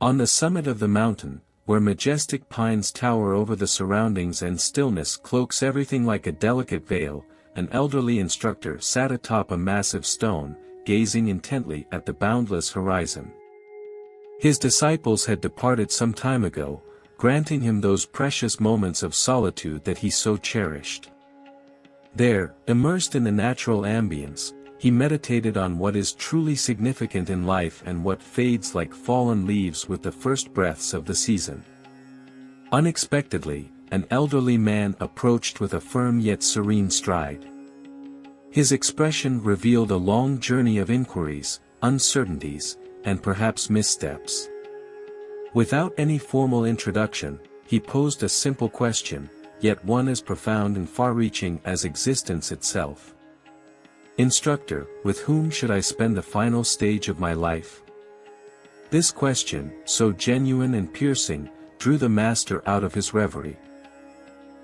On the summit of the mountain, where majestic pines tower over the surroundings and stillness cloaks everything like a delicate veil, an elderly instructor sat atop a massive stone, gazing intently at the boundless horizon. His disciples had departed some time ago, granting him those precious moments of solitude that he so cherished. There, immersed in the natural ambience, he meditated on what is truly significant in life and what fades like fallen leaves with the first breaths of the season. Unexpectedly, an elderly man approached with a firm yet serene stride. His expression revealed a long journey of inquiries, uncertainties, and perhaps missteps. Without any formal introduction, he posed a simple question, yet one as profound and far-reaching as existence itself. "Instructor, with whom should I spend the final stage of my life?" This question, so genuine and piercing, drew the master out of his reverie.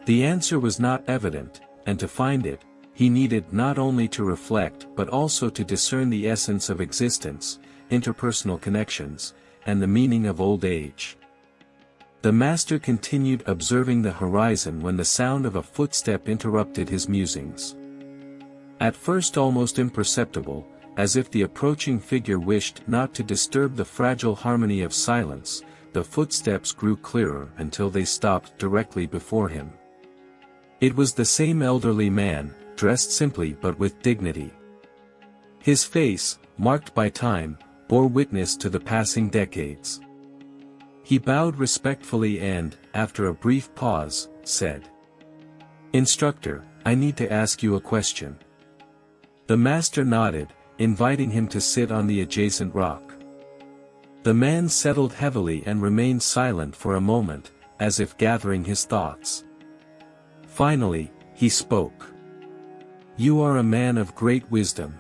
The answer was not evident, and to find it, he needed not only to reflect but also to discern the essence of existence, interpersonal connections, and the meaning of old age. The master continued observing the horizon when the sound of a footstep interrupted his musings. At first almost imperceptible, as if the approaching figure wished not to disturb the fragile harmony of silence, the footsteps grew clearer until they stopped directly before him. It was the same elderly man, dressed simply but with dignity. His face, marked by time, bore witness to the passing decades. He bowed respectfully and, after a brief pause, said, "Instructor, I need to ask you a question." The master nodded, inviting him to sit on the adjacent rock. The man settled heavily and remained silent for a moment, as if gathering his thoughts. Finally, he spoke. "You are a man of great wisdom.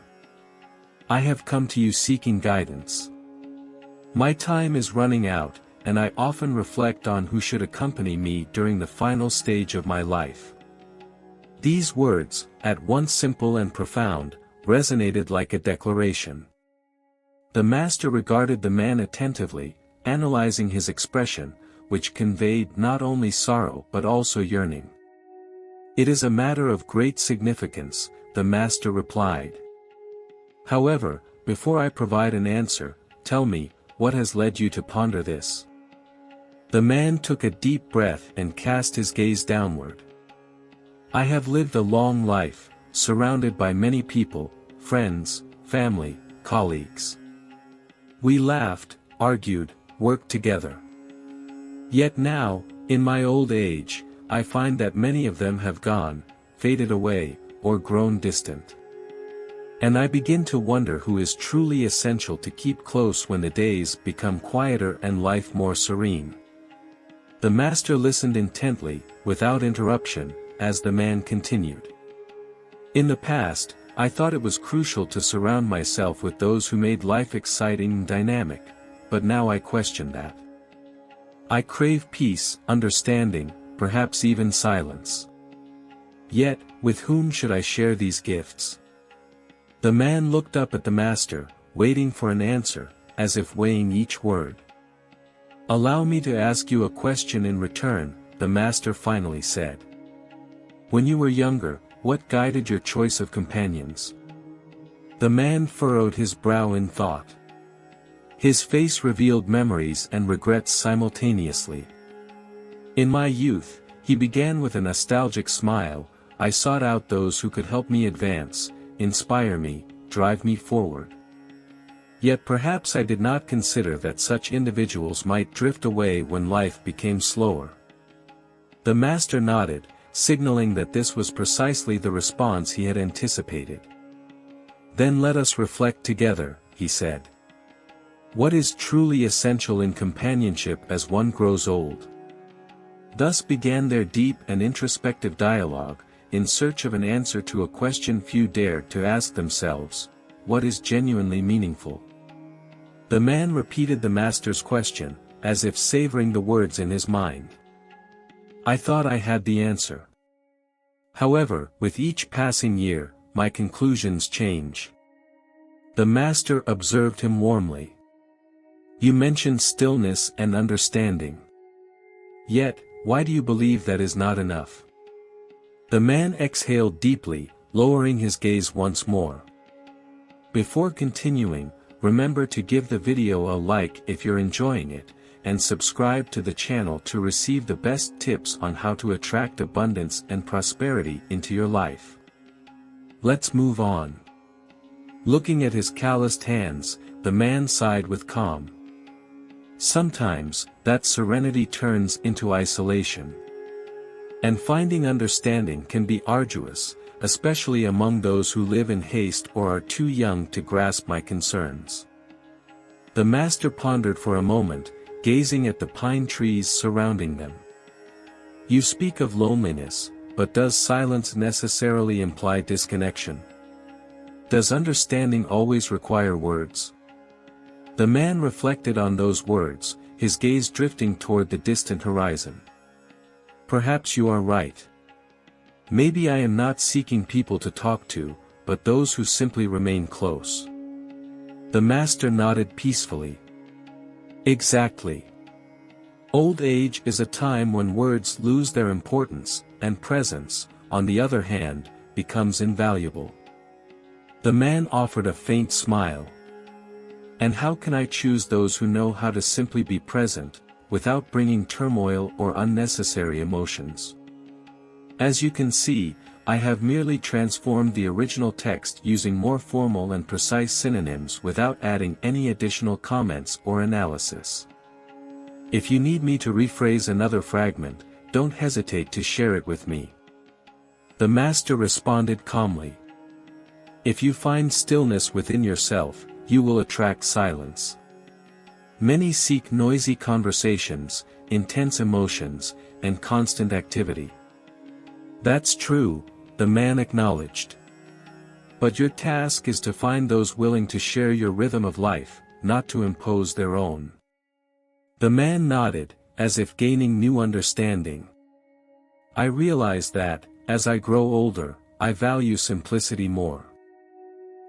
I have come to you seeking guidance. My time is running out, and I often reflect on who should accompany me during the final stage of my life." These words, at once simple and profound, resonated like a declaration. The master regarded the man attentively, analyzing his expression, which conveyed not only sorrow but also yearning. "It is a matter of great significance," the master replied. "However, before I provide an answer, tell me, what has led you to ponder this?" The man took a deep breath and cast his gaze downward. "I have lived a long life, surrounded by many people, friends, family, colleagues. We laughed, argued, worked together. Yet now, in my old age, I find that many of them have gone, faded away, or grown distant. And I begin to wonder who is truly essential to keep close when the days become quieter and life more serene." The master listened intently, without interruption, as the man continued. "In the past, I thought it was crucial to surround myself with those who made life exciting and dynamic, but now I question that. I crave peace, understanding, perhaps even silence. Yet, with whom should I share these gifts?" The man looked up at the master, waiting for an answer, as if weighing each word. "Allow me to ask you a question in return," the master finally said. "When you were younger, what guided your choice of companions?" The man furrowed his brow in thought. His face revealed memories and regrets simultaneously. "In my youth," he began with a nostalgic smile, "I sought out those who could help me advance, inspire me, drive me forward. Yet perhaps I did not consider that such individuals might drift away when life became slower." The master nodded, signaling that this was precisely the response he had anticipated. "Then let us reflect together," he said. "What is truly essential in companionship as one grows old?" Thus began their deep and introspective dialogue, in search of an answer to a question few dared to ask themselves: what is genuinely meaningful? The man repeated the master's question, as if savoring the words in his mind. "I thought I had the answer. However, with each passing year, my conclusions change." The master observed him warmly. You mentioned stillness and understanding. Yet, why do you believe that is not enough? The man exhaled deeply, lowering his gaze once more. Before continuing, remember to give the video a like if you're enjoying it, and subscribe to the channel to receive the best tips on how to attract abundance and prosperity into your life. Let's move on. Looking at his calloused hands, the man sighed with calm. Sometimes, that serenity turns into isolation. And finding understanding can be arduous, especially among those who live in haste or are too young to grasp my concerns. The master pondered for a moment, gazing at the pine trees surrounding them. You speak of loneliness, but does silence necessarily imply disconnection? Does understanding always require words? The man reflected on those words, his gaze drifting toward the distant horizon. Perhaps you are right. Maybe I am not seeking people to talk to, but those who simply remain close. The master nodded peacefully. Exactly. Old age is a time when words lose their importance, and presence, on the other hand, becomes invaluable. The man offered a faint smile. And how can I choose those who know how to simply be present, without bringing turmoil or unnecessary emotions? As you can see, I have merely transformed the original text using more formal and precise synonyms without adding any additional comments or analysis. If you need me to rephrase another fragment, don't hesitate to share it with me. The master responded calmly. If you find stillness within yourself, you will attract silence. Many seek noisy conversations, intense emotions, and constant activity. That's true, the man acknowledged. But your task is to find those willing to share your rhythm of life, not to impose their own. The man nodded, as if gaining new understanding. I realize that, as I grow older, I value simplicity more.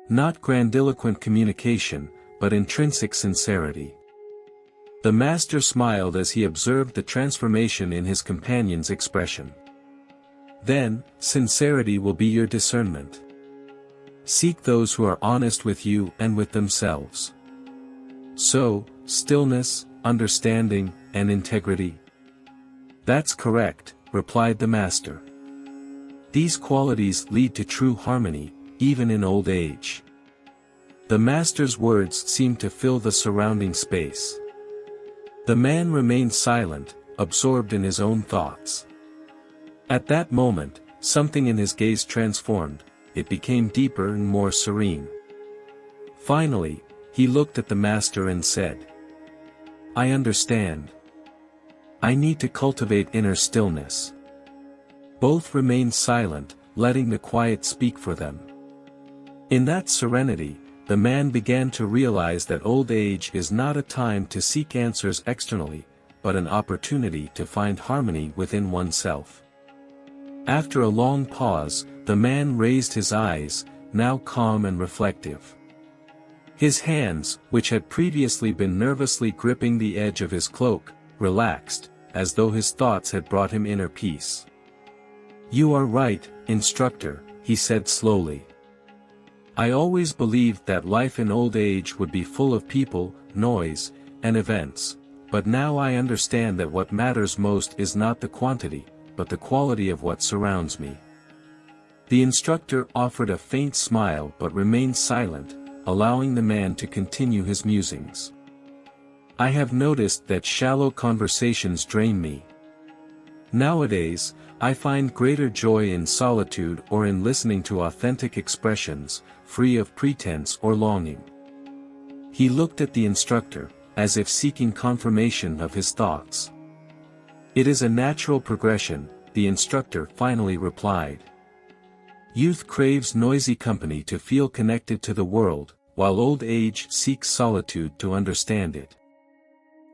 Not grandiloquent communication, but intrinsic sincerity. The master smiled as he observed the transformation in his companion's expression. Then, sincerity will be your discernment. Seek those who are honest with you and with themselves. So, stillness, understanding, and integrity. That's correct, replied the master. These qualities lead to true harmony, even in old age. The master's words seemed to fill the surrounding space. The man remained silent, absorbed in his own thoughts. At that moment, something in his gaze transformed, it became deeper and more serene. Finally, he looked at the master and said, I understand. I need to cultivate inner stillness. Both remained silent, letting the quiet speak for them. In that serenity, the man began to realize that old age is not a time to seek answers externally, but an opportunity to find harmony within oneself. After a long pause, the man raised his eyes, now calm and reflective. His hands, which had previously been nervously gripping the edge of his cloak, relaxed, as though his thoughts had brought him inner peace. You are right, instructor, he said slowly. I always believed that life in old age would be full of people, noise, and events, but now I understand that what matters most is not the quantity, but the quality of what surrounds me. The instructor offered a faint smile but remained silent, allowing the man to continue his musings. I have noticed that shallow conversations drain me. Nowadays, I find greater joy in solitude or in listening to authentic expressions, free of pretense or longing. He looked at the instructor, as if seeking confirmation of his thoughts. It is a natural progression, the instructor finally replied. Youth craves noisy company to feel connected to the world, while old age seeks solitude to understand it.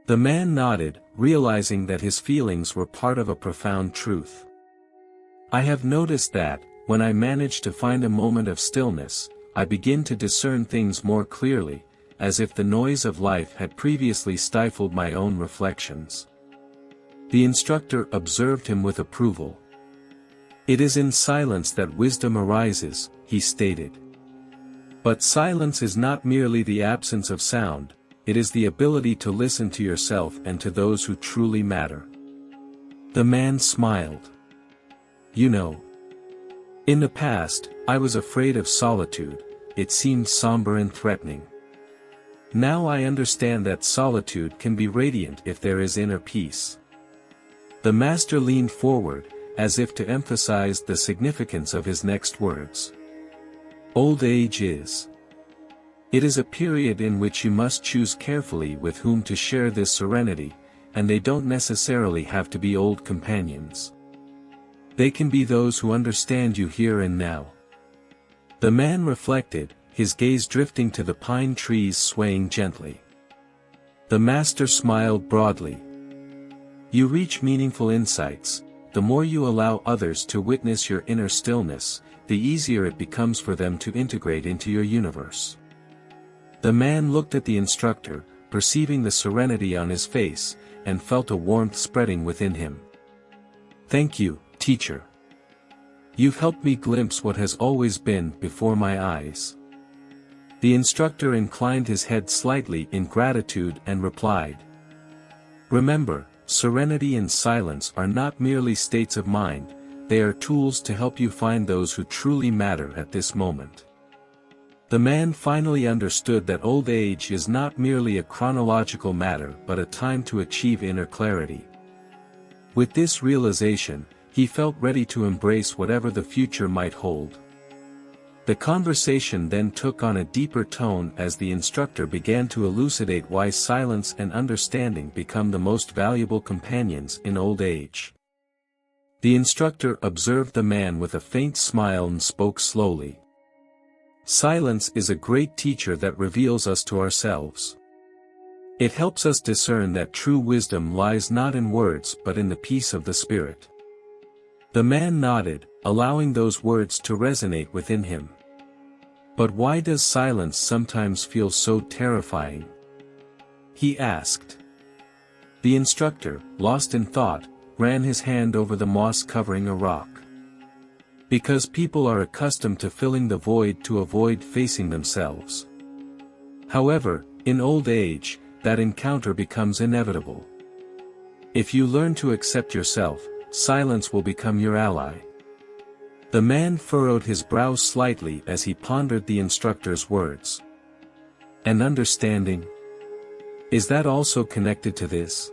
The man nodded, realizing that his feelings were part of a profound truth. I have noticed that, when I manage to find a moment of stillness, I begin to discern things more clearly, as if the noise of life had previously stifled my own reflections. The instructor observed him with approval. "It is in silence that wisdom arises," he stated. But silence is not merely the absence of sound, it is the ability to listen to yourself and to those who truly matter. The man smiled. "You know, in the past, I was afraid of solitude, it seemed somber and threatening. Now I understand that solitude can be radiant if there is inner peace." The master leaned forward, as if to emphasize the significance of his next words. "Old age is. It is a period in which you must choose carefully with whom to share this serenity, and they don't necessarily have to be old companions. They can be those who understand you here and now." The man reflected, his gaze drifting to the pine trees swaying gently. The master smiled broadly. "You reach meaningful insights. The more you allow others to witness your inner stillness, the easier it becomes for them to integrate into your universe." The man looked at the instructor, perceiving the serenity on his face, and felt a warmth spreading within him. "Thank you, teacher. You've helped me glimpse what has always been before my eyes." The instructor inclined his head slightly in gratitude and replied, "Remember, serenity and silence are not merely states of mind, they are tools to help you find those who truly matter at this moment." The man finally understood that old age is not merely a chronological matter but a time to achieve inner clarity. With this realization, he felt ready to embrace whatever the future might hold. The conversation then took on a deeper tone as the instructor began to elucidate why silence and understanding become the most valuable companions in old age. The instructor observed the man with a faint smile and spoke slowly. "Silence is a great teacher that reveals us to ourselves. It helps us discern that true wisdom lies not in words but in the peace of the spirit." The man nodded, allowing those words to resonate within him. "But why does silence sometimes feel so terrifying?" he asked. The instructor, lost in thought, ran his hand over the moss covering a rock. "Because people are accustomed to filling the void to avoid facing themselves. However, in old age, that encounter becomes inevitable. If you learn to accept yourself, silence will become your ally." The man furrowed his brow slightly as he pondered the instructor's words. "And understanding? Is that also connected to this?"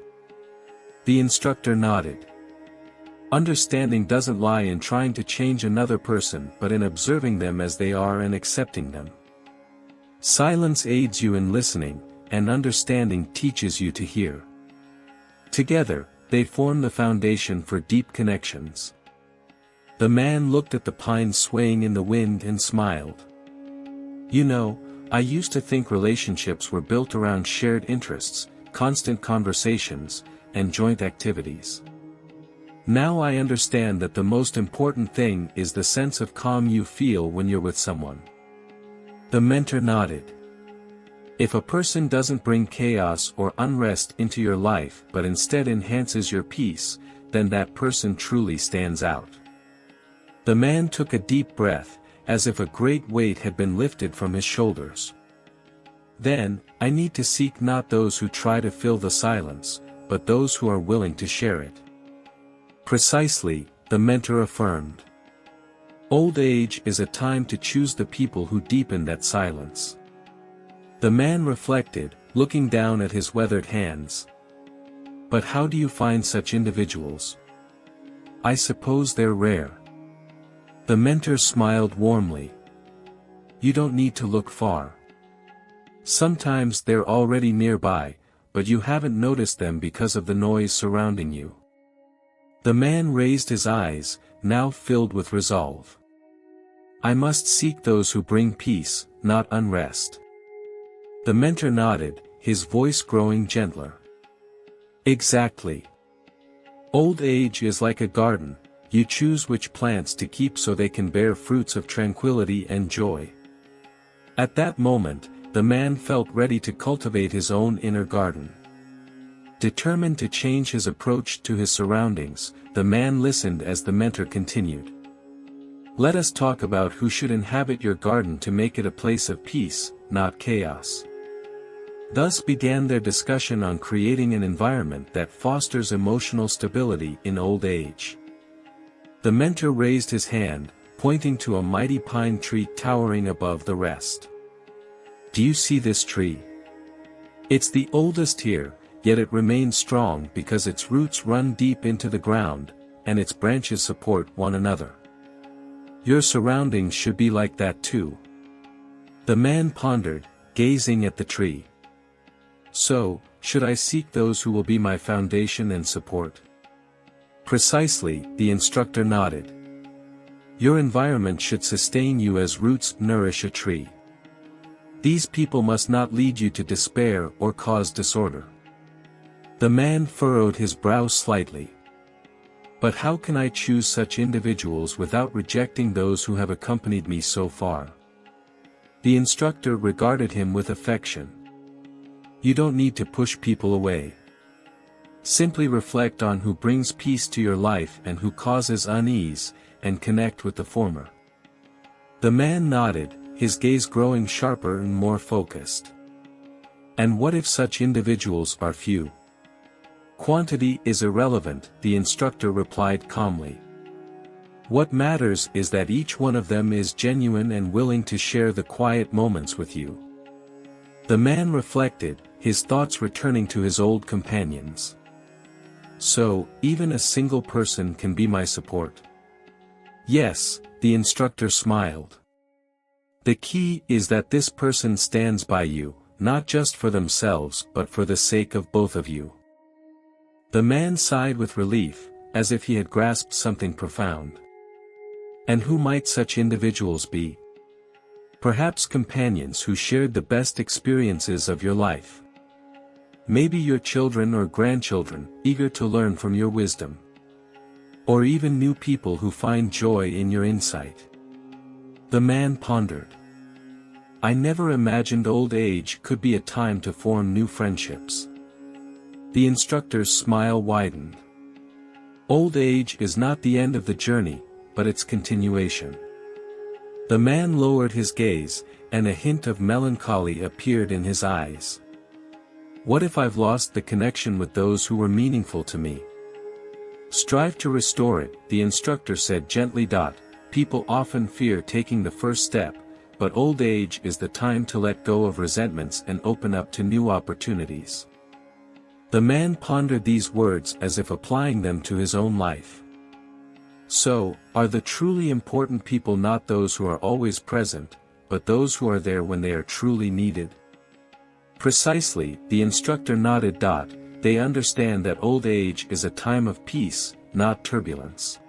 The instructor nodded. "Understanding doesn't lie in trying to change another person but in observing them as they are and accepting them. Silence aids you in listening, and understanding teaches you to hear. Together, they form the foundation for deep connections." The man looked at the pines swaying in the wind and smiled. "You know, I used to think relationships were built around shared interests, constant conversations, and joint activities. Now I understand that the most important thing is the sense of calm you feel when you're with someone." The mentor nodded. "If a person doesn't bring chaos or unrest into your life but instead enhances your peace, then that person truly stands out." The man took a deep breath, as if a great weight had been lifted from his shoulders. "Then, I need to seek not those who try to fill the silence, but those who are willing to share it." "Precisely," the mentor affirmed. "Old age is a time to choose the people who deepen that silence." The man reflected, looking down at his weathered hands. "But how do you find such individuals? I suppose they're rare." The mentor smiled warmly. "You don't need to look far. Sometimes they're already nearby, but you haven't noticed them because of the noise surrounding you." The man raised his eyes, now filled with resolve. "I must seek those who bring peace, not unrest." The mentor nodded, his voice growing gentler. "Exactly. Old age is like a garden, you choose which plants to keep so they can bear fruits of tranquility and joy." At that moment, the man felt ready to cultivate his own inner garden. Determined to change his approach to his surroundings, the man listened as the mentor continued. Let us talk about who should inhabit your garden to make it a place of peace, not chaos. Thus began their discussion on creating an environment that fosters emotional stability in old age. The mentor raised his hand, pointing to a mighty pine tree towering above the rest. Do you see this tree? It's the oldest here, yet it remains strong because its roots run deep into the ground, and its branches support one another. Your surroundings should be like that too. The man pondered, gazing at the tree. So, should I seek those who will be my foundation and support? Precisely, the instructor nodded. Your environment should sustain you as roots nourish a tree. These people must not lead you to despair or cause disorder. The man furrowed his brow slightly. But how can I choose such individuals without rejecting those who have accompanied me so far? The instructor regarded him with affection. You don't need to push people away. Simply reflect on who brings peace to your life and who causes unease, and connect with the former. The man nodded, his gaze growing sharper and more focused. And what if such individuals are few? Quantity is irrelevant, the instructor replied calmly. What matters is that each one of them is genuine and willing to share the quiet moments with you. The man reflected, his thoughts returning to his old companions. So, even a single person can be my support. Yes, the instructor smiled. The key is that this person stands by you, not just for themselves but for the sake of both of you. The man sighed with relief, as if he had grasped something profound. And who might such individuals be? Perhaps companions who shared the best experiences of your life. Maybe your children or grandchildren, eager to learn from your wisdom. Or even new people who find joy in your insight. The man pondered. I never imagined old age could be a time to form new friendships. The instructor's smile widened. Old age is not the end of the journey, but its continuation. The man lowered his gaze, and a hint of melancholy appeared in his eyes. What if I've lost the connection with those who were meaningful to me? Strive to restore it, the instructor said gently. People often fear taking the first step, but old age is the time to let go of resentments and open up to new opportunities. The man pondered these words as if applying them to his own life. So, are the truly important people not those who are always present, but those who are there when they are truly needed? Precisely, the instructor nodded. They understand that old age is a time of peace, not turbulence.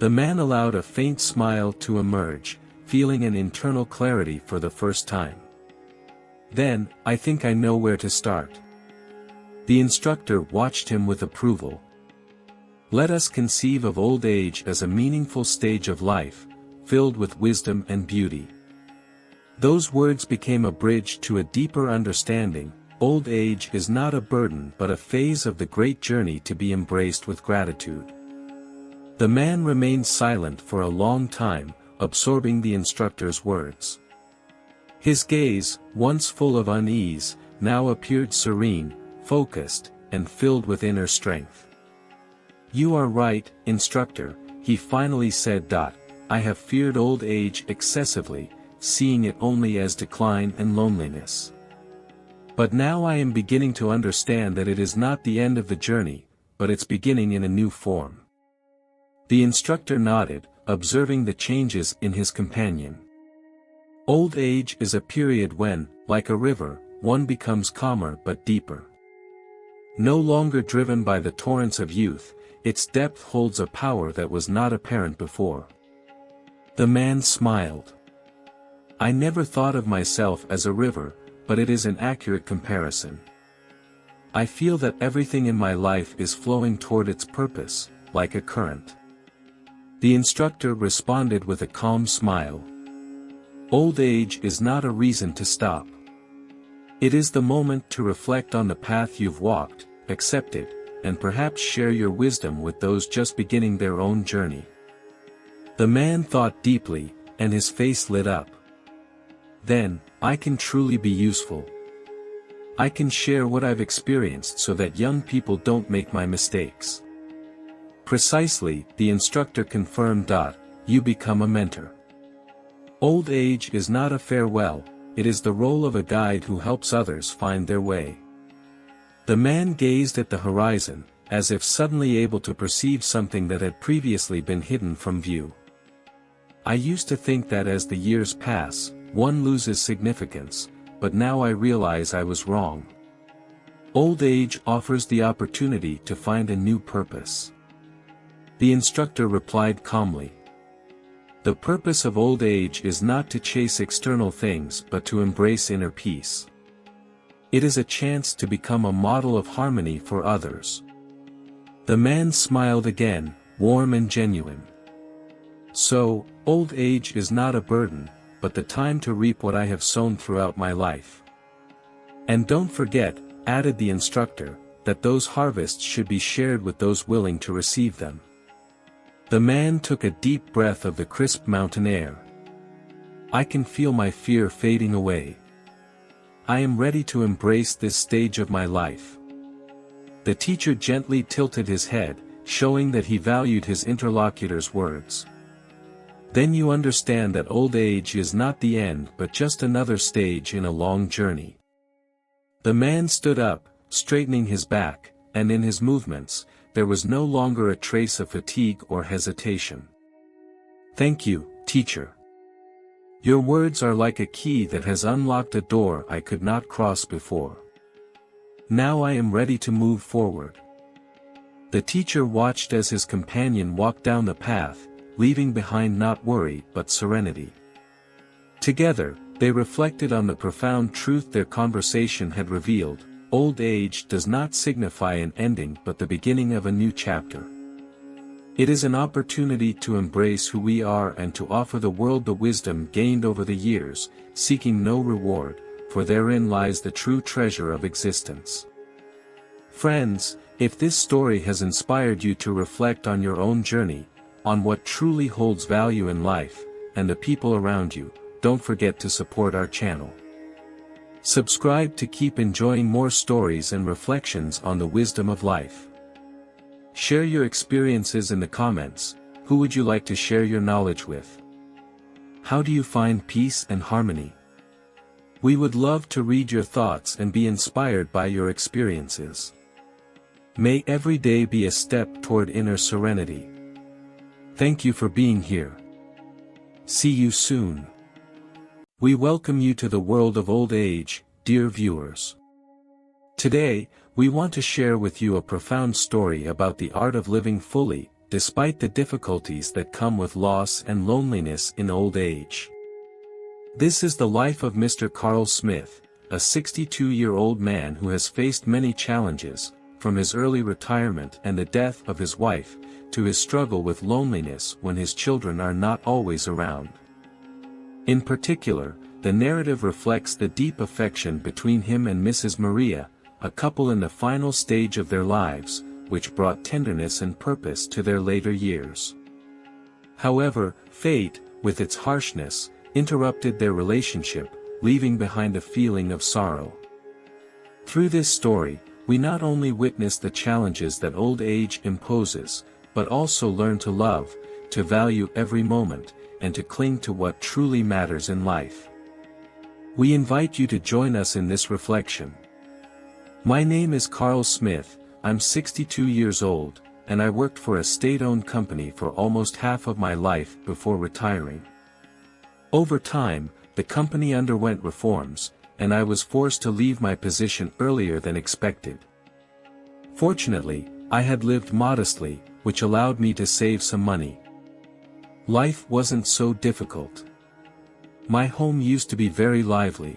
The man allowed a faint smile to emerge, feeling an internal clarity for the first time. Then, I think I know where to start. The instructor watched him with approval. Let us conceive of old age as a meaningful stage of life, filled with wisdom and beauty. Those words became a bridge to a deeper understanding. Old age is not a burden but a phase of the great journey to be embraced with gratitude. The man remained silent for a long time, absorbing the instructor's words. His gaze, once full of unease, now appeared serene, focused, and filled with inner strength. You are right, instructor, he finally said. I have feared old age excessively, seeing it only as decline and loneliness. But now I am beginning to understand that it is not the end of the journey, but its beginning in a new form. The instructor nodded, observing the changes in his companion. Old age is a period when, like a river, one becomes calmer but deeper. No longer driven by the torrents of youth, its depth holds a power that was not apparent before. The man smiled. I never thought of myself as a river, but it is an accurate comparison. I feel that everything in my life is flowing toward its purpose, like a current. The instructor responded with a calm smile. Old age is not a reason to stop. It is the moment to reflect on the path you've walked, accept it, and perhaps share your wisdom with those just beginning their own journey. The man thought deeply, and his face lit up. Then, I can truly be useful. I can share what I've experienced so that young people don't make my mistakes. Precisely, the instructor confirmed. You become a mentor. Old age is not a farewell, it is the role of a guide who helps others find their way. The man gazed at the horizon, as if suddenly able to perceive something that had previously been hidden from view. I used to think that as the years pass, one loses significance, but now I realize I was wrong. Old age offers the opportunity to find a new purpose. The instructor replied calmly. The purpose of old age is not to chase external things but to embrace inner peace. It is a chance to become a model of harmony for others. The man smiled again, warm and genuine. So, old age is not a burden, but the time to reap what I have sown throughout my life. And don't forget, added the instructor, that those harvests should be shared with those willing to receive them. The man took a deep breath of the crisp mountain air. I can feel my fear fading away. I am ready to embrace this stage of my life. The teacher gently tilted his head, showing that he valued his interlocutor's words. Then you understand that old age is not the end but just another stage in a long journey. The man stood up, straightening his back, and in his movements, there was no longer a trace of fatigue or hesitation. Thank you, teacher. Your words are like a key that has unlocked a door I could not cross before. Now I am ready to move forward. The teacher watched as his companion walked down the path, leaving behind not worry but serenity. Together, they reflected on the profound truth their conversation had revealed. Old age does not signify an ending but the beginning of a new chapter. It is an opportunity to embrace who we are and to offer the world the wisdom gained over the years, seeking no reward, for therein lies the true treasure of existence. Friends, if this story has inspired you to reflect on your own journey, on what truly holds value in life, and the people around you, don't forget to support our channel. Subscribe to keep enjoying more stories and reflections on the wisdom of life. Share your experiences in the comments. Who would you like to share your knowledge with? How do you find peace and harmony? We would love to read your thoughts and be inspired by your experiences. May every day be a step toward inner serenity. Thank you for being here. See you soon. We welcome you to the world of old age, dear viewers. Today, we want to share with you a profound story about the art of living fully, despite the difficulties that come with loss and loneliness in old age. This is the life of Mr. Carl Smith, a 62-year-old man who has faced many challenges, from his early retirement and the death of his wife, to his struggle with loneliness when his children are not always around. In particular, the narrative reflects the deep affection between him and Mrs. Maria, a couple in the final stage of their lives, which brought tenderness and purpose to their later years. However, fate, with its harshness, interrupted their relationship, leaving behind a feeling of sorrow. Through this story, we not only witness the challenges that old age imposes, but also learn to love, to value every moment, and to cling to what truly matters in life. We invite you to join us in this reflection. My name is Carl Smith, I'm 62 years old, and I worked for a state-owned company for almost half of my life before retiring. Over time, the company underwent reforms, and I was forced to leave my position earlier than expected. Fortunately, I had lived modestly, which allowed me to save some money. Life wasn't so difficult. My home used to be very lively.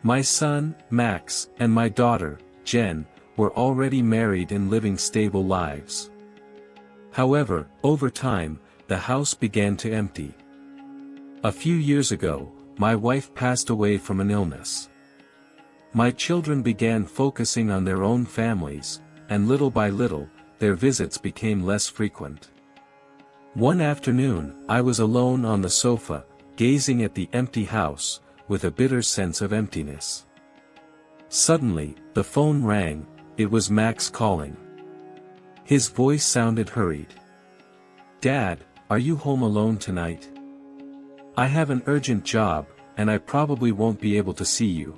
My son, Max, and my daughter, Jen, were already married and living stable lives. However, over time, the house began to empty. A few years ago, my wife passed away from an illness. My children began focusing on their own families, and little by little, their visits became less frequent. One afternoon, I was alone on the sofa, gazing at the empty house, with a bitter sense of emptiness. Suddenly, the phone rang. It was Max calling. His voice sounded hurried. "Dad, are you home alone tonight? I have an urgent job, and I probably won't be able to see you."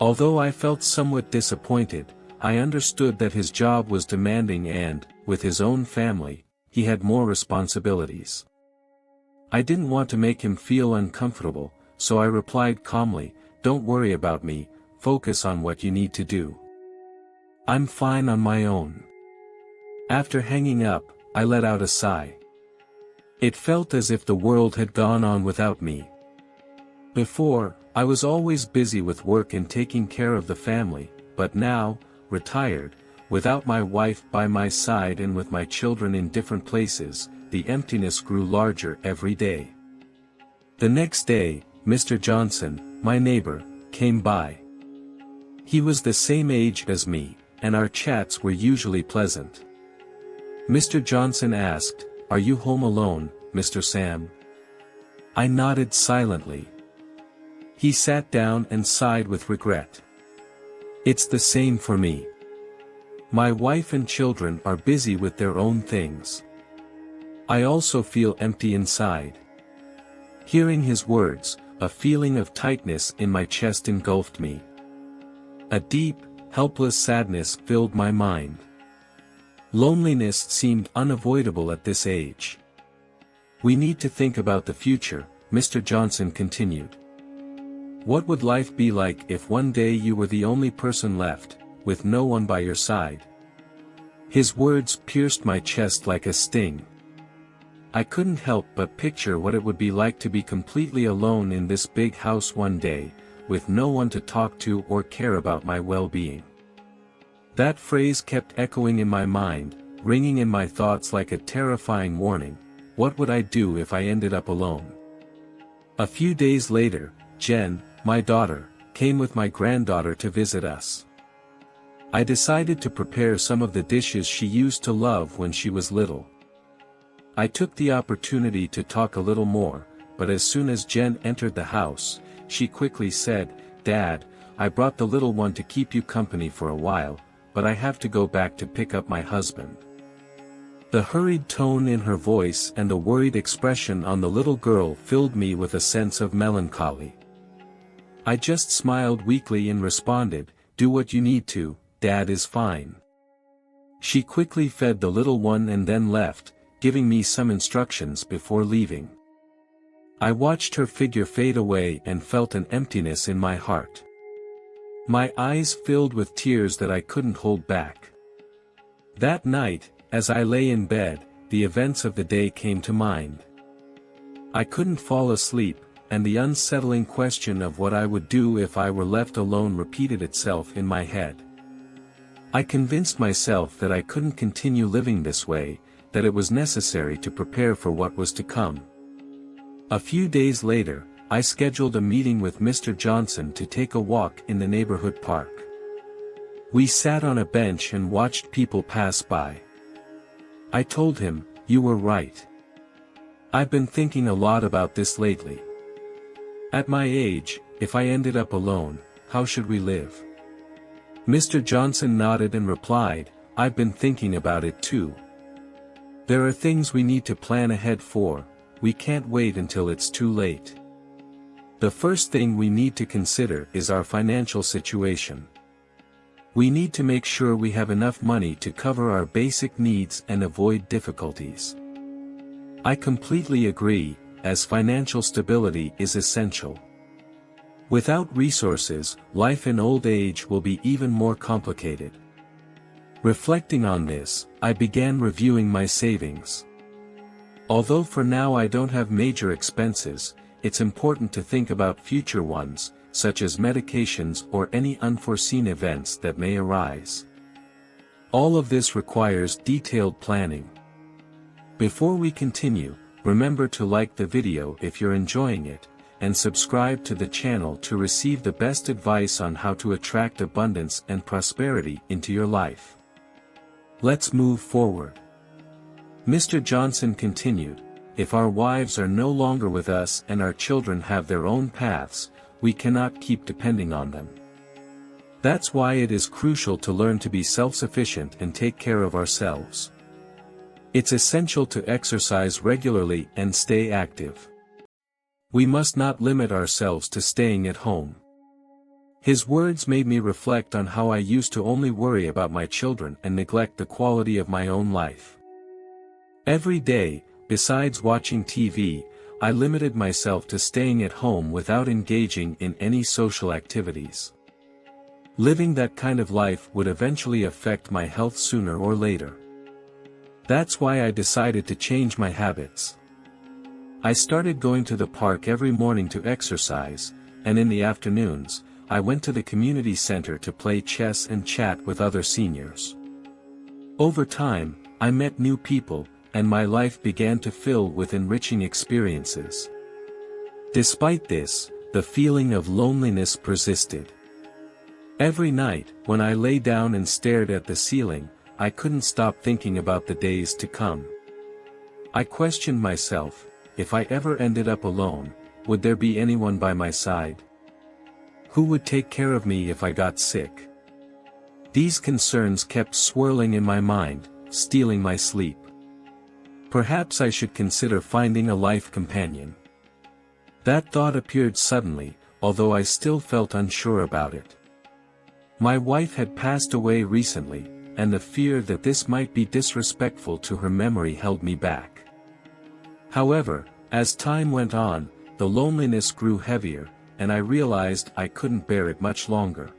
Although I felt somewhat disappointed, I understood that his job was demanding and, with his own family, he had more responsibilities. I didn't want to make him feel uncomfortable, so I replied calmly, "Don't worry about me, focus on what you need to do. I'm fine on my own." After hanging up, I let out a sigh. It felt as if the world had gone on without me. Before, I was always busy with work and taking care of the family, but now, retired, without my wife by my side and with my children in different places, the emptiness grew larger every day. The next day, Mr. Johnson, my neighbor, came by. He was the same age as me, and our chats were usually pleasant. Mr. Johnson asked, "Are you home alone, Mr. Sam?" I nodded silently. He sat down and sighed with regret. "It's the same for me. My wife and children are busy with their own things. I also feel empty inside." Hearing his words, a feeling of tightness in my chest engulfed me. A deep, helpless sadness filled my mind. Loneliness seemed unavoidable at this age. "We need to think about the future," Mr. Johnson continued. "What would life be like if one day you were the only person left, with no one by your side?" His words pierced my chest like a sting. I couldn't help but picture what it would be like to be completely alone in this big house one day, with no one to talk to or care about my well-being. That phrase kept echoing in my mind, ringing in my thoughts like a terrifying warning. What would I do if I ended up alone? A few days later, Jen, my daughter, came with my granddaughter to visit us. I decided to prepare some of the dishes she used to love when she was little. I took the opportunity to talk a little more, but as soon as Jen entered the house, she quickly said, "Dad, I brought the little one to keep you company for a while, but I have to go back to pick up my husband." The hurried tone in her voice and the worried expression on the little girl filled me with a sense of melancholy. I just smiled weakly and responded, "Do what you need to, Dad is fine." She quickly fed the little one and then left, giving me some instructions before leaving. I watched her figure fade away and felt an emptiness in my heart. My eyes filled with tears that I couldn't hold back. That night, as I lay in bed, the events of the day came to mind. I couldn't fall asleep, and the unsettling question of what I would do if I were left alone repeated itself in my head. I convinced myself that I couldn't continue living this way, that it was necessary to prepare for what was to come. A few days later, I scheduled a meeting with Mr. Johnson to take a walk in the neighborhood park. We sat on a bench and watched people pass by. I told him, "You were right. I've been thinking a lot about this lately. At my age, if I ended up alone, how should we live?" Mr. Johnson nodded and replied, "I've been thinking about it too. There are things we need to plan ahead for, we can't wait until it's too late. The first thing we need to consider is our financial situation. We need to make sure we have enough money to cover our basic needs and avoid difficulties." I completely agree, as financial stability is essential. Without resources, life in old age will be even more complicated. Reflecting on this, I began reviewing my savings. Although for now I don't have major expenses, it's important to think about future ones, such as medications or any unforeseen events that may arise. All of this requires detailed planning. Before we continue, remember to like the video if you're enjoying it, and subscribe to the channel to receive the best advice on how to attract abundance and prosperity into your life. Let's move forward. Mr. Johnson continued, "If our wives are no longer with us and our children have their own paths, we cannot keep depending on them. That's why it is crucial to learn to be self-sufficient and take care of ourselves. It's essential to exercise regularly and stay active. We must not limit ourselves to staying at home." His words made me reflect on how I used to only worry about my children and neglect the quality of my own life. Every day, besides watching TV, I limited myself to staying at home without engaging in any social activities. Living that kind of life would eventually affect my health sooner or later. That's why I decided to change my habits. I started going to the park every morning to exercise, and in the afternoons, I went to the community center to play chess and chat with other seniors. Over time, I met new people, and my life began to fill with enriching experiences. Despite this, the feeling of loneliness persisted. Every night, when I lay down and stared at the ceiling, I couldn't stop thinking about the days to come. I questioned myself, if I ever ended up alone, would there be anyone by my side? Who would take care of me if I got sick? These concerns kept swirling in my mind, stealing my sleep. Perhaps I should consider finding a life companion. That thought appeared suddenly, although I still felt unsure about it. My wife had passed away recently, and the fear that this might be disrespectful to her memory held me back. However, as time went on, the loneliness grew heavier, and I realized I couldn't bear it much longer.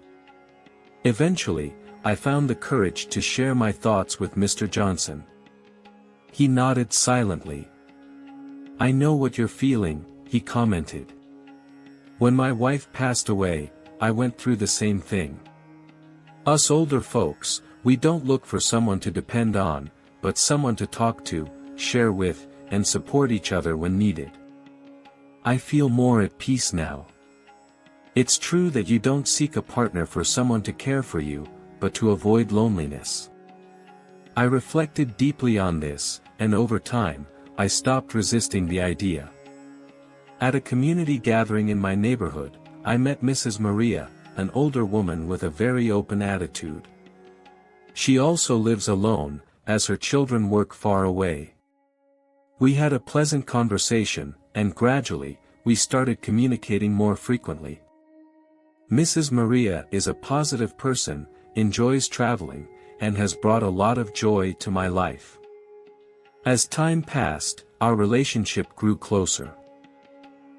Eventually, I found the courage to share my thoughts with Mr. Johnson. He nodded silently. "I know what you're feeling," he commented. "When my wife passed away, I went through the same thing. Us older folks, we don't look for someone to depend on, but someone to talk to, share with, and support each other when needed. I feel more at peace now. It's true that you don't seek a partner for someone to care for you, but to avoid loneliness." I reflected deeply on this, and over time, I stopped resisting the idea. At a community gathering in my neighborhood, I met Mrs. Maria, an older woman with a very open attitude. She also lives alone, as her children work far away. We had a pleasant conversation, and gradually, we started communicating more frequently. Mrs. Maria is a positive person, enjoys traveling, and has brought a lot of joy to my life. As time passed, our relationship grew closer.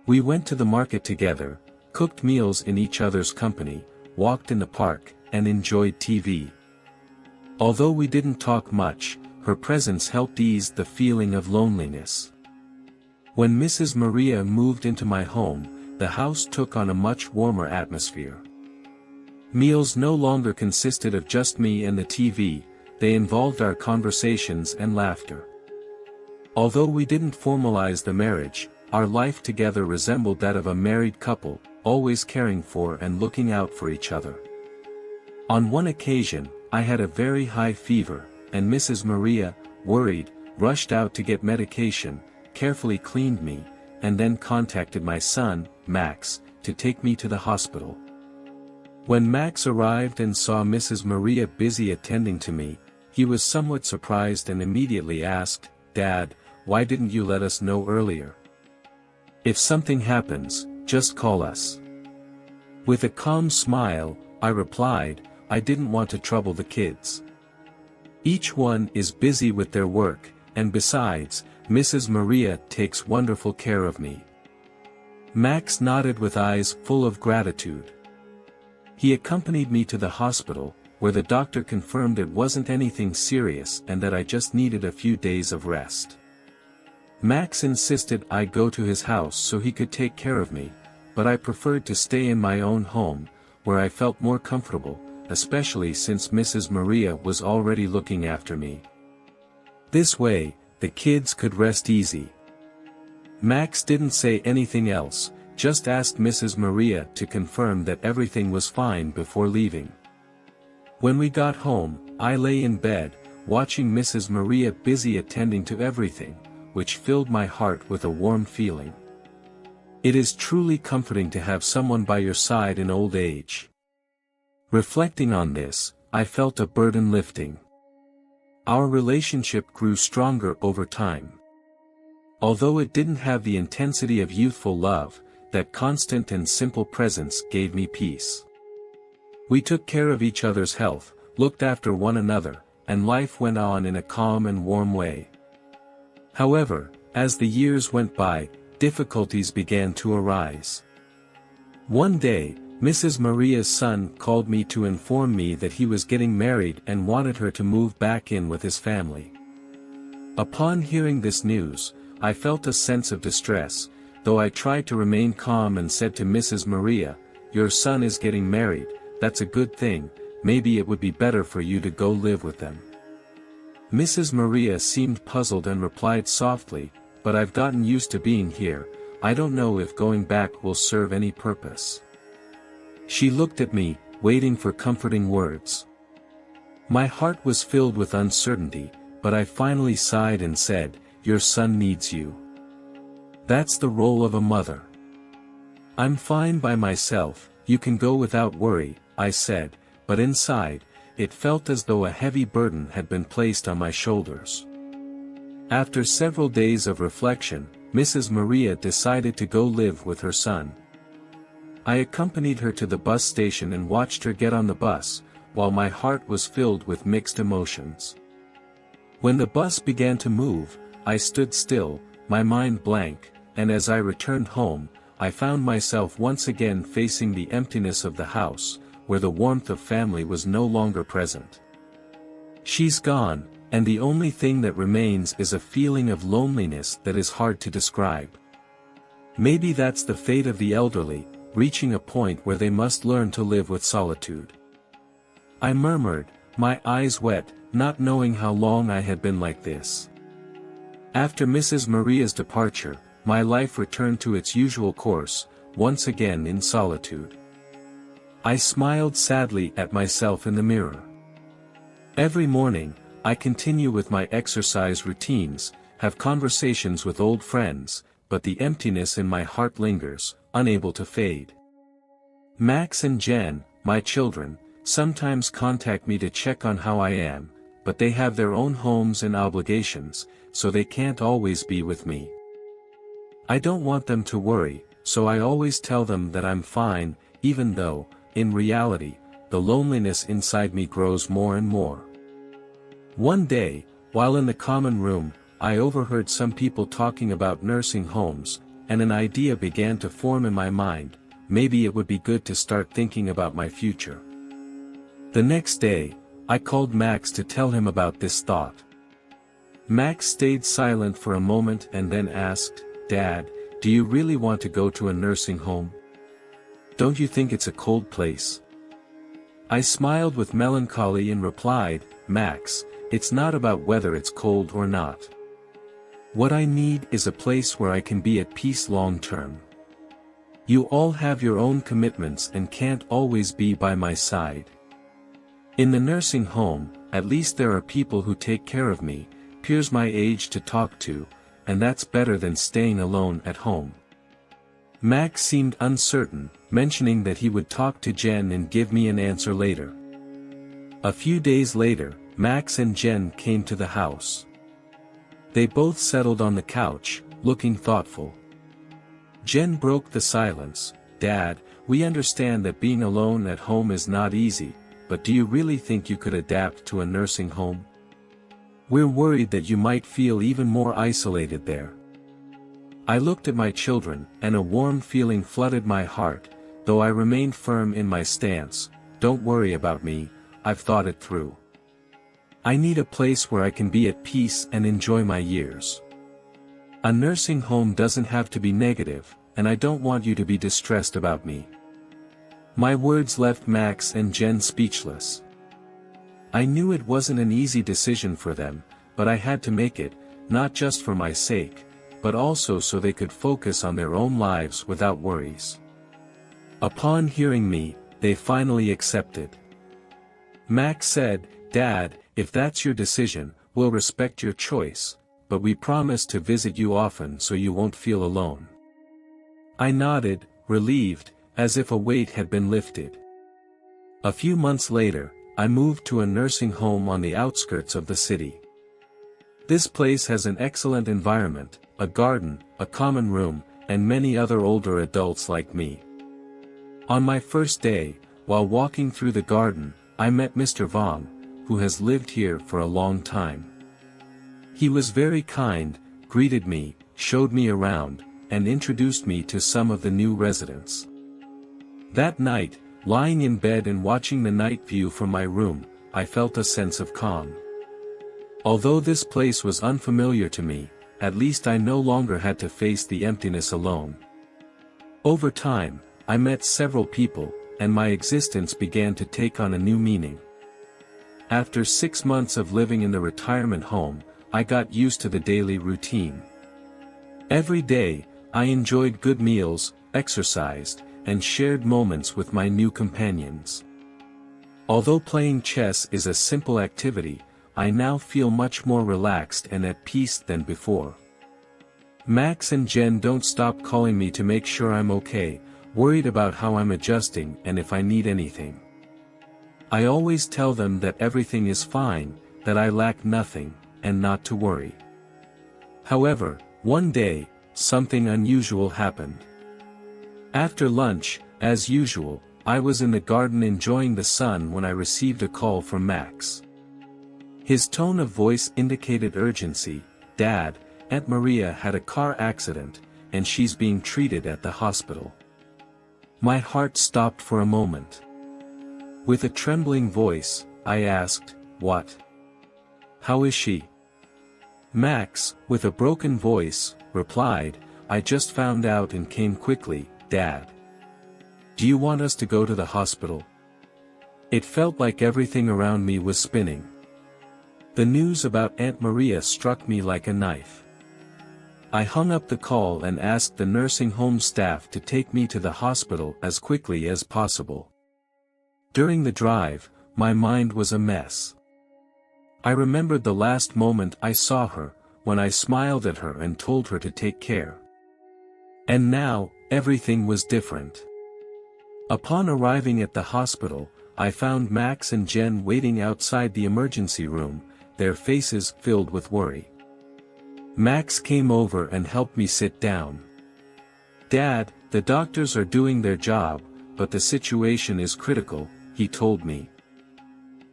We went to the market together, cooked meals in each other's company, walked in the park, and enjoyed TV. Although we didn't talk much, her presence helped ease the feeling of loneliness. When Mrs. Maria moved into my home, the house took on a much warmer atmosphere. Meals no longer consisted of just me and the TV, they involved our conversations and laughter. Although we didn't formalize the marriage, our life together resembled that of a married couple, always caring for and looking out for each other. On one occasion, I had a very high fever, and Mrs. Maria, worried, rushed out to get medication, carefully cleaned me, and then contacted my son, Max, to take me to the hospital. When Max arrived and saw Mrs. Maria busy attending to me, he was somewhat surprised and immediately asked, "Dad, why didn't you let us know earlier? If something happens, just call us." With a calm smile, I replied, "I didn't want to trouble the kids. Each one is busy with their work, and besides, Mrs. Maria takes wonderful care of me." Max nodded with eyes full of gratitude. He accompanied me to the hospital, where the doctor confirmed it wasn't anything serious and that I just needed a few days of rest. Max insisted I go to his house so he could take care of me, but I preferred to stay in my own home, where I felt more comfortable, especially since Mrs. Maria was already looking after me. This way, the kids could rest easy. Max didn't say anything else, just asked Mrs. Maria to confirm that everything was fine before leaving. When we got home, I lay in bed, watching Mrs. Maria busy attending to everything, which filled my heart with a warm feeling. It is truly comforting to have someone by your side in old age. Reflecting on this, I felt a burden lifting. Our relationship grew stronger over time. Although it didn't have the intensity of youthful love, that constant and simple presence gave me peace. We took care of each other's health, looked after one another, and life went on in a calm and warm way. However, as the years went by, difficulties began to arise. One day, Mrs. Maria's son called me to inform me that he was getting married and wanted her to move back in with his family. Upon hearing this news, I felt a sense of distress, though I tried to remain calm and said to Mrs. Maria, "Your son is getting married, that's a good thing, maybe it would be better for you to go live with them." Mrs. Maria seemed puzzled and replied softly, "But I've gotten used to being here, I don't know if going back will serve any purpose." She looked at me, waiting for comforting words. My heart was filled with uncertainty, but I finally sighed and said, "Your son needs you. That's the role of a mother." "I'm fine by myself, you can go without worry," I said, but inside, it felt as though a heavy burden had been placed on my shoulders. After several days of reflection, Mrs. Maria decided to go live with her son. I accompanied her to the bus station and watched her get on the bus, while my heart was filled with mixed emotions. When the bus began to move, I stood still, my mind blank, and as I returned home, I found myself once again facing the emptiness of the house, where the warmth of family was no longer present. She's gone, and the only thing that remains is a feeling of loneliness that is hard to describe. Maybe that's the fate of the elderly, reaching a point where they must learn to live with solitude. I murmured, my eyes wet, not knowing how long I had been like this. After Mrs. Maria's departure, my life returned to its usual course, once again in solitude. I smiled sadly at myself in the mirror. Every morning, I continue with my exercise routines, have conversations with old friends, but the emptiness in my heart lingers, unable to fade. Max and Jen, my children, sometimes contact me to check on how I am, but they have their own homes and obligations, so they can't always be with me. I don't want them to worry, so I always tell them that I'm fine, even though, in reality, the loneliness inside me grows more and more. One day, while in the common room, I overheard some people talking about nursing homes, and an idea began to form in my mind, maybe it would be good to start thinking about my future. The next day, I called Max to tell him about this thought. Max stayed silent for a moment and then asked, "Dad, do you really want to go to a nursing home? Don't you think it's a cold place?" I smiled with melancholy and replied, "Max, it's not about whether it's cold or not. What I need is a place where I can be at peace long term. You all have your own commitments and can't always be by my side. In the nursing home, at least there are people who take care of me, peers my age to talk to, and that's better than staying alone at home." Max seemed uncertain, mentioning that he would talk to Jen and give me an answer later. A few days later, Max and Jen came to the house. They both settled on the couch, looking thoughtful. Jen broke the silence, "Dad, we understand that being alone at home is not easy, but do you really think you could adapt to a nursing home? We're worried that you might feel even more isolated there." I looked at my children, and a warm feeling flooded my heart, though I remained firm in my stance. "Don't worry about me, I've thought it through. I need a place where I can be at peace and enjoy my years. A nursing home doesn't have to be negative, and I don't want you to be distressed about me." My words left Max and Jen speechless. I knew it wasn't an easy decision for them, but I had to make it, not just for my sake, but also so they could focus on their own lives without worries. Upon hearing me, they finally accepted. Max said, "Dad, if that's your decision, we'll respect your choice, but we promise to visit you often so you won't feel alone." I nodded, relieved, as if a weight had been lifted. A few months later, I moved to a nursing home on the outskirts of the city. This place has an excellent environment, a garden, a common room, and many other older adults like me. On my first day, while walking through the garden, I met Mr. Vong, who has lived here for a long time. He was very kind, greeted me, showed me around, and introduced me to some of the new residents. That night, lying in bed and watching the night view from my room, I felt a sense of calm. Although this place was unfamiliar to me, at least I no longer had to face the emptiness alone. Over time, I met several people, and my existence began to take on a new meaning. After 6 months of living in the retirement home, I got used to the daily routine. Every day, I enjoyed good meals, exercised, and shared moments with my new companions. Although playing chess is a simple activity, I now feel much more relaxed and at peace than before. Max and Jen don't stop calling me to make sure I'm okay, worried about how I'm adjusting and if I need anything. I always tell them that everything is fine, that I lack nothing, and not to worry. However, one day, something unusual happened. After lunch, as usual, I was in the garden enjoying the sun when I received a call from Max. His tone of voice indicated urgency. "Dad, Aunt Maria had a car accident, and she's being treated at the hospital." My heart stopped for a moment. With a trembling voice, I asked, "What? How is she?" Max, with a broken voice, replied, "I just found out and came quickly, Dad. Do you want us to go to the hospital?" It felt like everything around me was spinning. The news about Aunt Maria struck me like a knife. I hung up the call and asked the nursing home staff to take me to the hospital as quickly as possible. During the drive, my mind was a mess. I remembered the last moment I saw her, when I smiled at her and told her to take care. And now, everything was different. Upon arriving at the hospital, I found Max and Jen waiting outside the emergency room, their faces filled with worry. Max came over and helped me sit down. "Dad, the doctors are doing their job, but the situation is critical," he told me.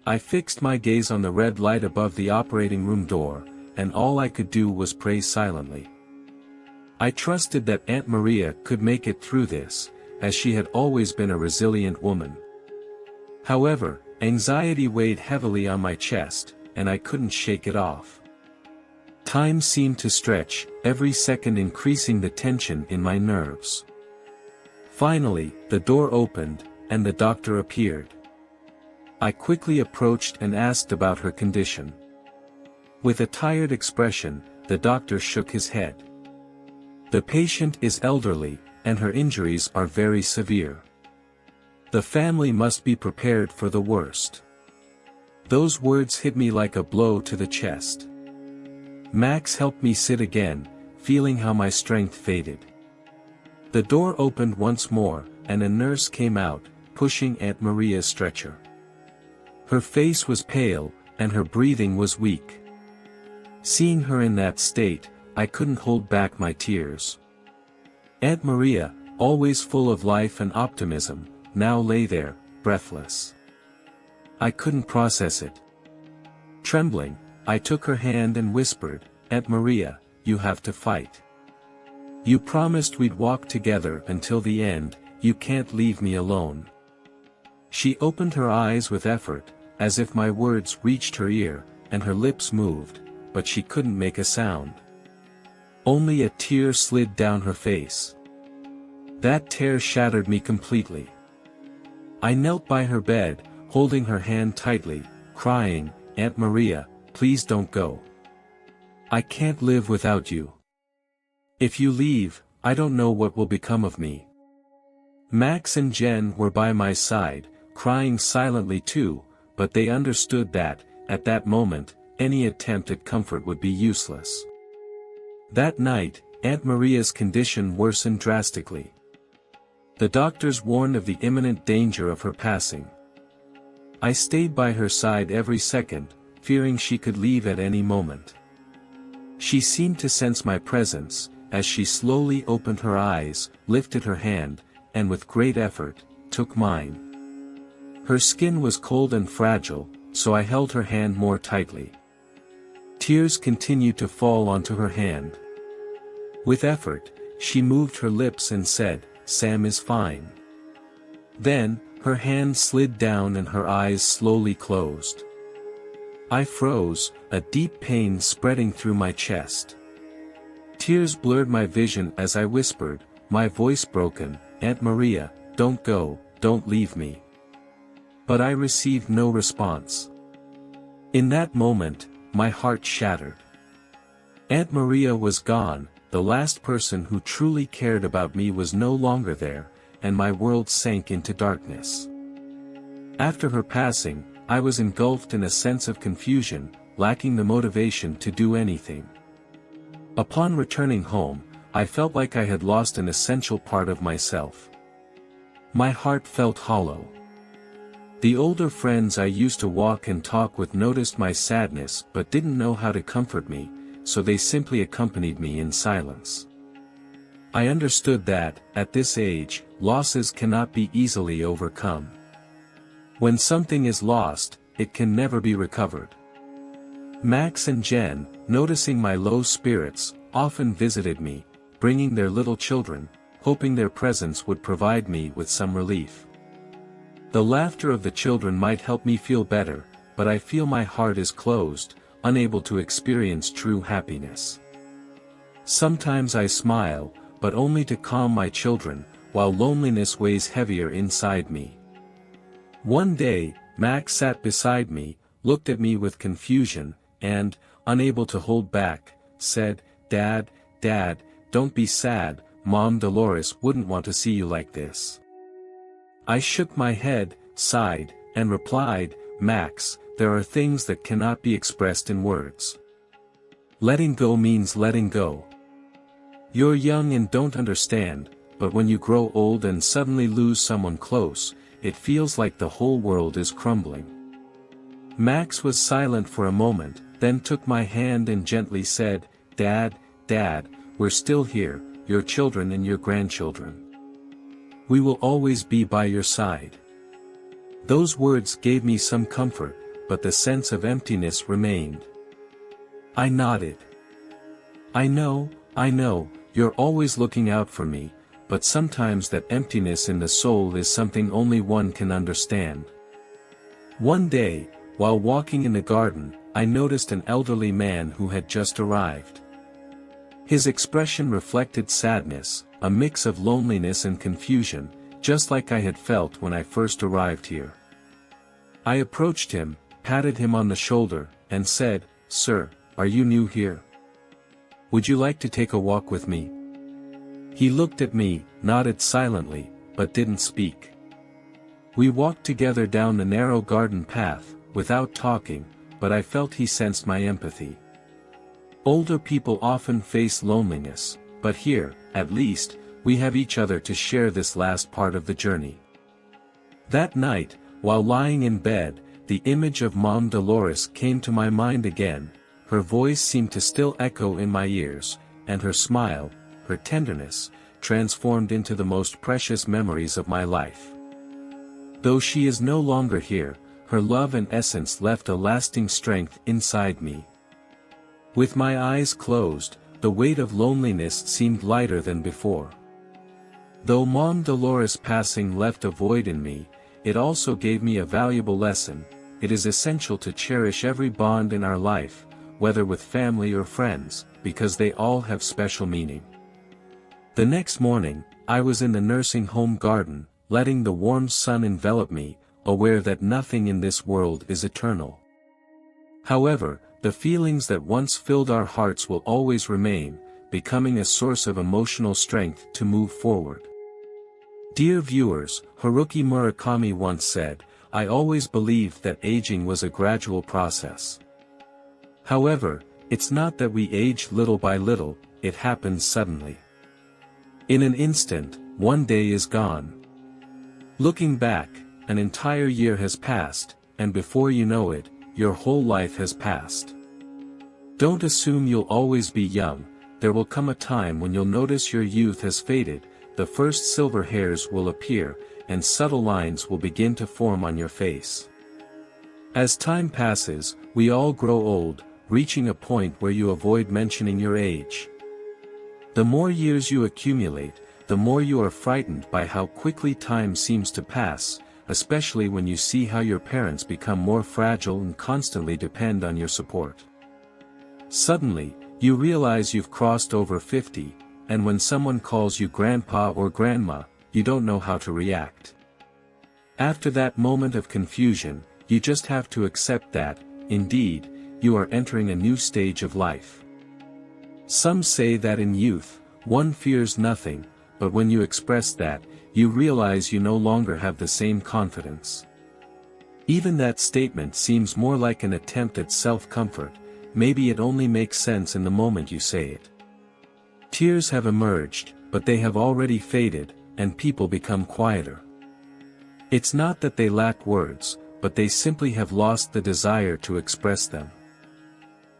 I fixed my gaze on the red light above the operating room door, and all I could do was pray silently. I trusted that Aunt Maria could make it through this, as she had always been a resilient woman. However, anxiety weighed heavily on my chest, and I couldn't shake it off. Time seemed to stretch, every second increasing the tension in my nerves. Finally, the door opened, and the doctor appeared. I quickly approached and asked about her condition. With a tired expression, the doctor shook his head. "The patient is elderly, and her injuries are very severe. The family must be prepared for the worst." Those words hit me like a blow to the chest. Max helped me sit again, feeling how my strength faded. The door opened once more, and a nurse came out, pushing Aunt Maria's stretcher. Her face was pale, and her breathing was weak. Seeing her in that state, I couldn't hold back my tears. Aunt Maria, always full of life and optimism, now lay there, breathless. I couldn't process it. Trembling, I took her hand and whispered, "Aunt Maria, you have to fight. You promised we'd walk together until the end, you can't leave me alone." She opened her eyes with effort, as if my words reached her ear, and her lips moved, but she couldn't make a sound. Only a tear slid down her face. That tear shattered me completely. I knelt by her bed, holding her hand tightly, crying, "Aunt Maria, please don't go. I can't live without you." If you leave, I don't know what will become of me. Max and Jen were by my side, crying silently too, but they understood that, at that moment, any attempt at comfort would be useless. That night, Aunt Maria's condition worsened drastically. The doctors warned of the imminent danger of her passing. I stayed by her side every second, fearing she could leave at any moment. She seemed to sense my presence, as she slowly opened her eyes, lifted her hand, and with great effort, took mine. Her skin was cold and fragile, so I held her hand more tightly. Tears continued to fall onto her hand. With effort, she moved her lips and said, "Sam is fine." Then, her hand slid down and her eyes slowly closed. I froze, a deep pain spreading through my chest. Tears blurred my vision as I whispered, my voice broken, "Aunt Maria, don't go, don't leave me." But I received no response. In that moment, my heart shattered. Aunt Maria was gone, the last person who truly cared about me was no longer there, and my world sank into darkness. After her passing, I was engulfed in a sense of confusion, lacking the motivation to do anything. Upon returning home, I felt like I had lost an essential part of myself. My heart felt hollow. The older friends I used to walk and talk with noticed my sadness but didn't know how to comfort me, so they simply accompanied me in silence. I understood that, at this age, losses cannot be easily overcome. When something is lost, it can never be recovered. Max and Jen, noticing my low spirits, often visited me, bringing their little children, hoping their presence would provide me with some relief. The laughter of the children might help me feel better, but I feel my heart is closed, unable to experience true happiness. Sometimes I smile, but only to calm my children, while loneliness weighs heavier inside me. One day, Max sat beside me, looked at me with confusion, and, unable to hold back, said, "Dad, Dad, don't be sad, Mom Dolores wouldn't want to see you like this." I shook my head, sighed, and replied, "Max, there are things that cannot be expressed in words. Letting go means letting go. You're young and don't understand, but when you grow old and suddenly lose someone close, it feels like the whole world is crumbling." Max was silent for a moment, then took my hand and gently said, "Dad, Dad, we're still here, your children and your grandchildren. We will always be by your side." Those words gave me some comfort, but the sense of emptiness remained. I nodded. I know, you're always looking out for me, but sometimes that emptiness in the soul is something only one can understand." One day, while walking in the garden, I noticed an elderly man who had just arrived. His expression reflected sadness, a mix of loneliness and confusion, just like I had felt when I first arrived here. I approached him, patted him on the shoulder, and said, "Sir, are you new here? Would you like to take a walk with me?" He looked at me, nodded silently, but didn't speak. We walked together down the narrow garden path, without talking, but I felt he sensed my empathy. Older people often face loneliness, but here, at least, we have each other to share this last part of the journey. That night, while lying in bed, the image of Mom Dolores came to my mind again. Her voice seemed to still echo in my ears, and her smile, her tenderness, transformed into the most precious memories of my life. Though she is no longer here, her love and essence left a lasting strength inside me. With my eyes closed, the weight of loneliness seemed lighter than before. Though Mom Dolores' passing left a void in me, it also gave me a valuable lesson. It is essential to cherish every bond in our life, whether with family or friends, because they all have special meaning. The next morning, I was in the nursing home garden, letting the warm sun envelop me, aware that nothing in this world is eternal. However, the feelings that once filled our hearts will always remain, becoming a source of emotional strength to move forward. Dear viewers, Haruki Murakami once said, "I always believed that aging was a gradual process. However, it's not that we age little by little, it happens suddenly. In an instant, one day is gone. Looking back, an entire year has passed, and before you know it, your whole life has passed. Don't assume you'll always be young, there will come a time when you'll notice your youth has faded, the first silver hairs will appear, and subtle lines will begin to form on your face. As time passes, we all grow old, reaching a point where you avoid mentioning your age. The more years you accumulate, the more you are frightened by how quickly time seems to pass, especially when you see how your parents become more fragile and constantly depend on your support. Suddenly, you realize you've crossed over 50, and when someone calls you grandpa or grandma, you don't know how to react. After that moment of confusion, you just have to accept that, indeed, you are entering a new stage of life. Some say that in youth, one fears nothing, but when you express that, you realize you no longer have the same confidence. Even that statement seems more like an attempt at self-comfort, maybe it only makes sense in the moment you say it. Tears have emerged, but they have already faded, and people become quieter. It's not that they lack words, but they simply have lost the desire to express them.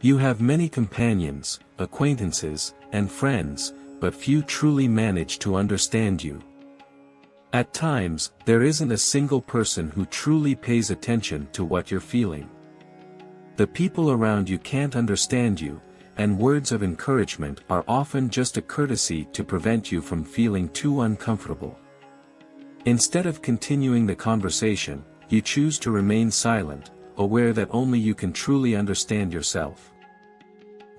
You have many companions, acquaintances, and friends, but few truly manage to understand you. At times, there isn't a single person who truly pays attention to what you're feeling. The people around you can't understand you, and words of encouragement are often just a courtesy to prevent you from feeling too uncomfortable. Instead of continuing the conversation, you choose to remain silent, aware that only you can truly understand yourself.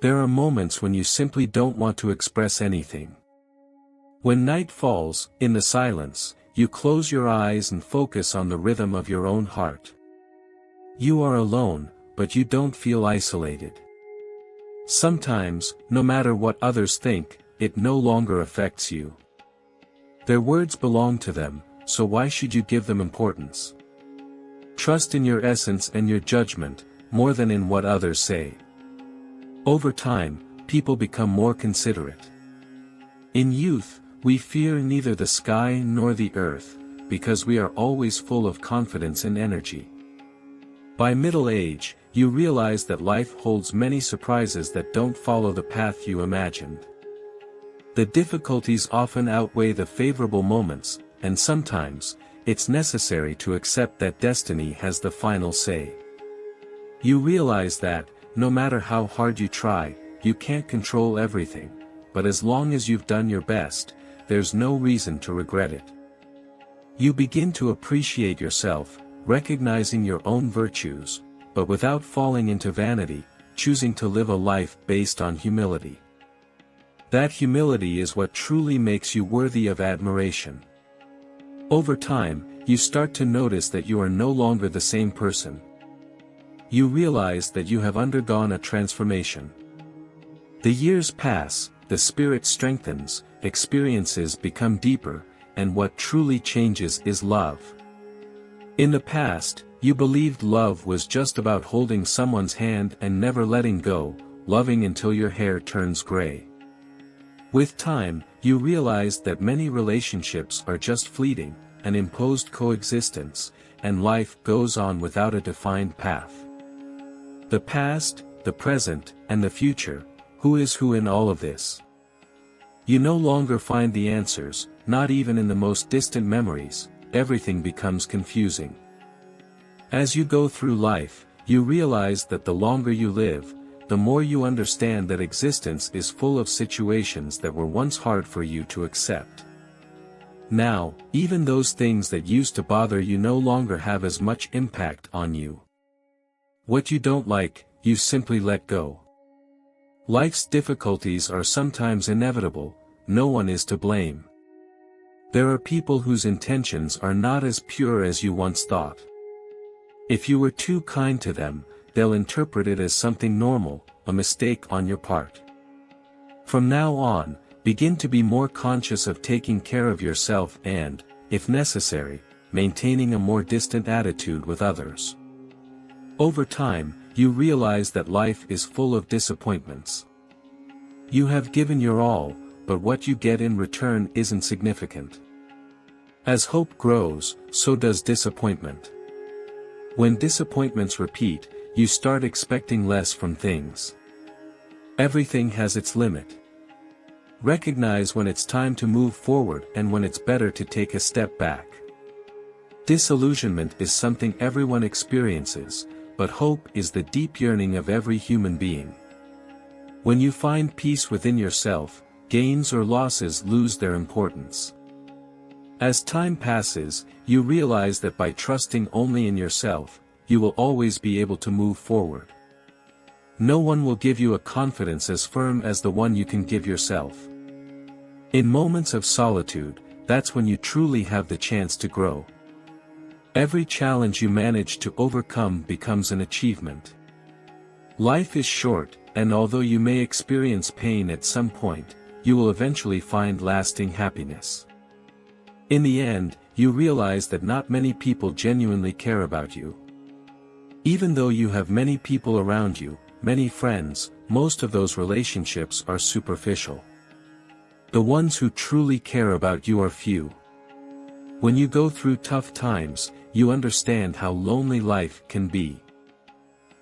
There are moments when you simply don't want to express anything. When night falls, in the silence, you close your eyes and focus on the rhythm of your own heart. You are alone, but you don't feel isolated. Sometimes, no matter what others think, it no longer affects you. Their words belong to them, so why should you give them importance? Trust in your essence and your judgment, more than in what others say. Over time, people become more considerate. In youth, we fear neither the sky nor the earth, because we are always full of confidence and energy. By middle age, you realize that life holds many surprises that don't follow the path you imagined. The difficulties often outweigh the favorable moments, and sometimes, it's necessary to accept that destiny has the final say. You realize that, no matter how hard you try, you can't control everything, but as long as you've done your best, there's no reason to regret it. You begin to appreciate yourself, recognizing your own virtues, but without falling into vanity, choosing to live a life based on humility. That humility is what truly makes you worthy of admiration. Over time, you start to notice that you are no longer the same person. You realize that you have undergone a transformation. The years pass, the spirit strengthens, experiences become deeper, and what truly changes is love. In the past, you believed love was just about holding someone's hand and never letting go, loving until your hair turns gray. With time, you realized that many relationships are just fleeting, an imposed coexistence, and life goes on without a defined path. The past, the present, and the future, who is who in all of this? You no longer find the answers, not even in the most distant memories, everything becomes confusing. As you go through life, you realize that the longer you live, the more you understand that existence is full of situations that were once hard for you to accept. Now, even those things that used to bother you no longer have as much impact on you. What you don't like, you simply let go. Life's difficulties are sometimes inevitable, no one is to blame. There are people whose intentions are not as pure as you once thought. If you were too kind to them, they'll interpret it as something normal, a mistake on your part. From now on, begin to be more conscious of taking care of yourself and, if necessary, maintaining a more distant attitude with others. Over time, you realize that life is full of disappointments. You have given your all, but what you get in return isn't significant. As hope grows, so does disappointment. When disappointments repeat, you start expecting less from things. Everything has its limit. Recognize when it's time to move forward and when it's better to take a step back. Disillusionment is something everyone experiences, but hope is the deep yearning of every human being. When you find peace within yourself, gains or losses lose their importance. As time passes, you realize that by trusting only in yourself, you will always be able to move forward. No one will give you a confidence as firm as the one you can give yourself. In moments of solitude, that's when you truly have the chance to grow. Every challenge you manage to overcome becomes an achievement. Life is short, and although you may experience pain at some point, you will eventually find lasting happiness. In the end, you realize that not many people genuinely care about you. Even though you have many people around you, many friends, most of those relationships are superficial. The ones who truly care about you are few. When you go through tough times, you understand how lonely life can be.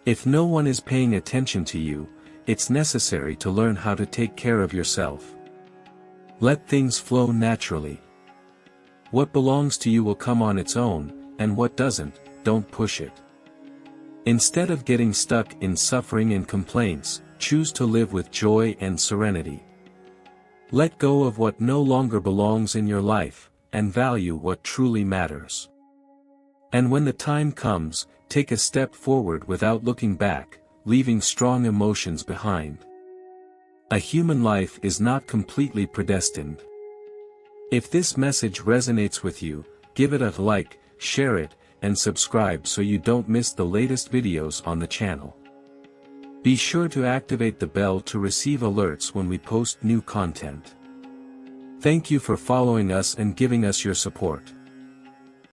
If no one is paying attention to you, it's necessary to learn how to take care of yourself. Let things flow naturally. What belongs to you will come on its own, and what doesn't, don't push it. Instead of getting stuck in suffering and complaints, choose to live with joy and serenity. Let go of what no longer belongs in your life, and value what truly matters. And when the time comes, take a step forward without looking back, leaving strong emotions behind. A human life is not completely predestined. If this message resonates with you, give it a like, share it, and subscribe so you don't miss the latest videos on the channel. Be sure to activate the bell to receive alerts when we post new content. Thank you for following us and giving us your support.